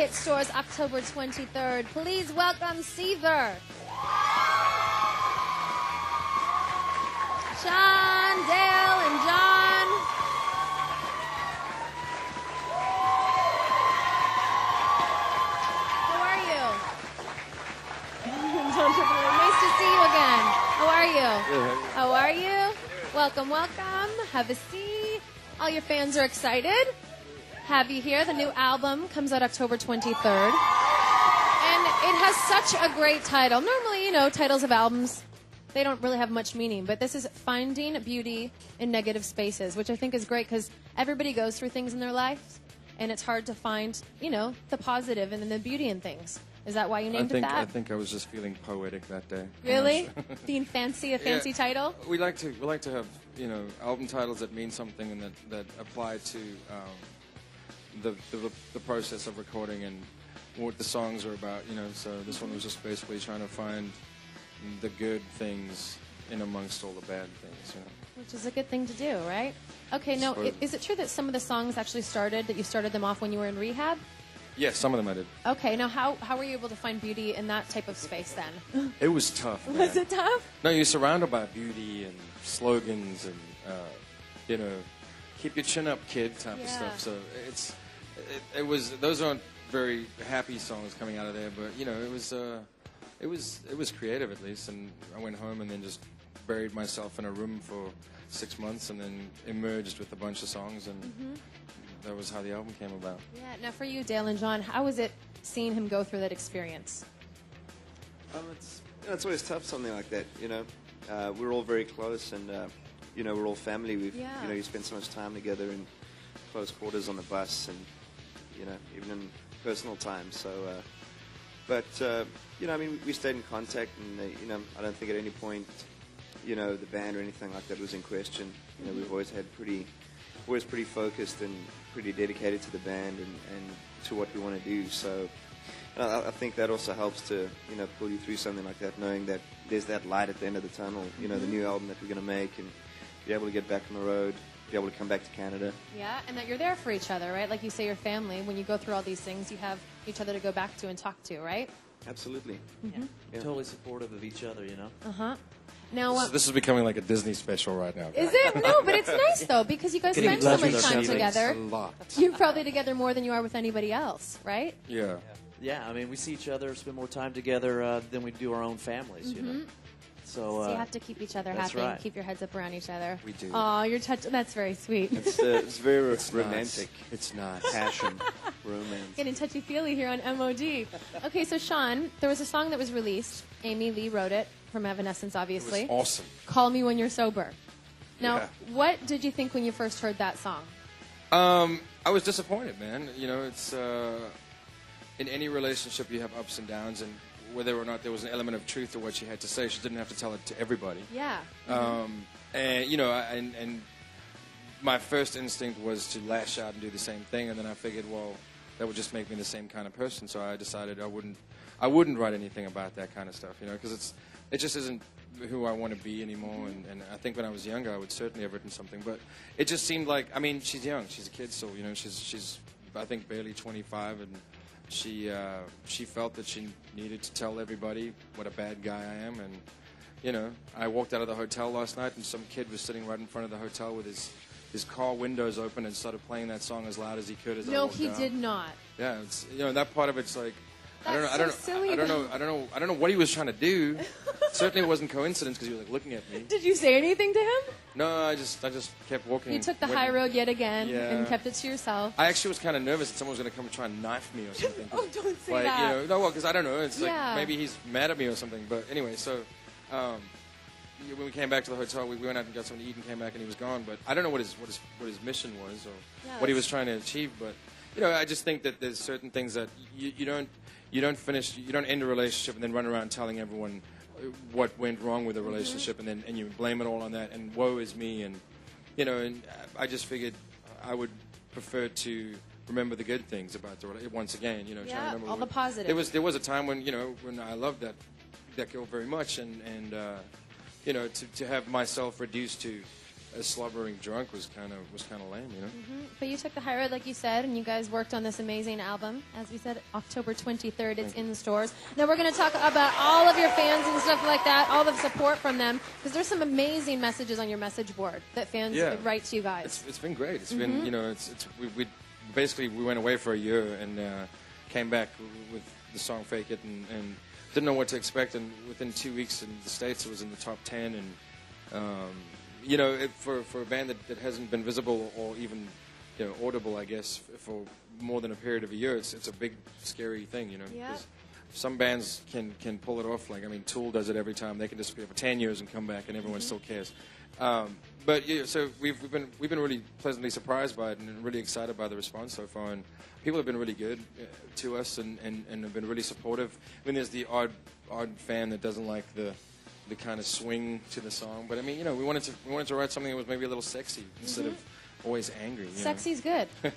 Right stores October 23rd. Please welcome Seether. Shaun, Dale, and John. How are you? Nice to see you again. How are you? Good. How are you? Welcome, welcome. Have a seat. All your fans are excited. Have you here? The new album comes out October 23rd. And it has such a great title. Normally, you know, titles of albums, they don't really have much meaning. But this is Finding Beauty in Negative Spaces, which I think is great because everybody goes through things in their life. And it's hard to find, you know, the positive and then the beauty in things. Is that why you named it that? I think I was just feeling poetic that day. Really? Being fancy, a fancy title? We like to have, you know, album titles that mean something and that apply to the process of recording and what the songs are about, you know. So this one was just basically trying to find the good things in amongst all the bad things, you know. Which is a good thing to do, right? Okay, now, is it true that some of the songs actually that you started them off when you were in rehab? Yes, some of them I did. Okay, now how were you able to find beauty in that type of space then? It was tough, man. Was it tough? No, you're surrounded by beauty and slogans and, you know, keep your chin up, kid, type of stuff. So it was, those aren't very happy songs coming out of there, but, you know, it was creative at least. And I went home and then just buried myself in a room for 6 months and then emerged with a bunch of songs, and that was how the album came about. Yeah, now for you, Dale and John, how was it seeing him go through that experience? It's always tough, something like that, you know. We're all very close, and, you know, we're all family. You know, you spend so much time together in close quarters on the bus and, you know, even in personal time. So, you know, I mean, we stayed in contact, and, you know, I don't think at any point, you know, the band or anything like that was in question. You know, we've always had pretty focused and pretty dedicated to the band and to what we want to do. So I think that also helps to, you know, pull you through something like that, knowing that there's that light at the end of the tunnel, you know, the new album that we're going to make, and be able to get back on the road, be able to come back to Canada. Yeah, and that you're there for each other, right? Like you say, your family, when you go through all these things, you have each other to go back to and talk to, right? Absolutely. Yeah. Totally supportive of each other, you know? Uh-huh. Now, this is becoming like a Disney special right now. Is it? No, but it's nice, though, because you guys spend so much time together. A lot. You're probably together more than you are with anybody else, right? Yeah. Yeah, I mean, we see each other, spend more time together than we do our own families, you know? So you have to keep each other happy and keep your heads up around each other. We do. Oh, that's very sweet. It's very romantic. It's not. Passion. Romance. Getting touchy-feely here on MOD. Okay, so Shaun, there was a song that was released. Amy Lee wrote it, from Evanescence, obviously. It was awesome. Call Me When You're Sober. Now, what did you think when you first heard that song? I was disappointed, man. You know, it's in any relationship you have ups and downs, and whether or not there was an element of truth to what she had to say, she didn't have to tell it to everybody. Yeah. And you know, and my first instinct was to lash out and do the same thing, and then I figured, well, that would just make me the same kind of person. So I decided I wouldn't write anything about that kind of stuff, you know, because it just isn't who I want to be anymore. And I think when I was younger, I would certainly have written something, but it just seemed like, I mean, she's young, she's a kid, so you know, she's I think barely 25, and she felt that she needed to tell everybody what a bad guy I am. And you know, I walked out of the hotel last night, and some kid was sitting right in front of the hotel with his car windows open and started playing that song as loud as he could as I walked out. No, he did not. Yeah, it's, you know, that part of it's like, I don't know what he was trying to do. Certainly it wasn't coincidence because he was like looking at me. Did you say anything to him? No, I just kept walking. You took the high road yet again and kept it to yourself. I actually was kind of nervous that someone was going to come and try and knife me or something. Oh, don't say like, that. You know, no, well, because I don't know. It's like maybe he's mad at me or something. But anyway, so when we came back to the hotel, we went out and got something to eat and came back and he was gone. But I don't know what his mission was or what he was trying to achieve. But you know, I just think that there's certain things that you don't end a relationship and then run around telling everyone what went wrong with the relationship and you blame it all on that and woe is me, and you know, and I just figured I would prefer to remember the good things about the relationship once again, you know, trying to remember all the positive. There was a time when, you know, when I loved that girl very much, and you know, to have myself reduced to a slobbering drunk was kind of lame, you know. But you took the high road, like you said, and you guys worked on this amazing album. As we said, October 23rd, it's in the stores. Now we're going to talk about all of your fans and stuff like that, all the support from them, because there's some amazing messages on your message board that fans write to you guys. It's been great. It's been, you know, we basically we went away for a year and came back with the song "Fake It" and didn't know what to expect. And within 2 weeks in the States, it was in the top 10. And you know, for a band that hasn't been visible or even, you know, audible, I guess, for more than a period of a year, it's a big, scary thing, you know. Yeah. 'Cause some bands can pull it off. Like, I mean, Tool does it every time. They can disappear for 10 years and come back, and everyone still cares. But yeah, so we've been really pleasantly surprised by it and really excited by the response so far. And people have been really good to us and have been really supportive. I mean, there's the odd fan that doesn't like the kind of swing to the song, but I mean, you know, we wanted to write something that was maybe a little sexy instead of always angry. You Sexy's good. know?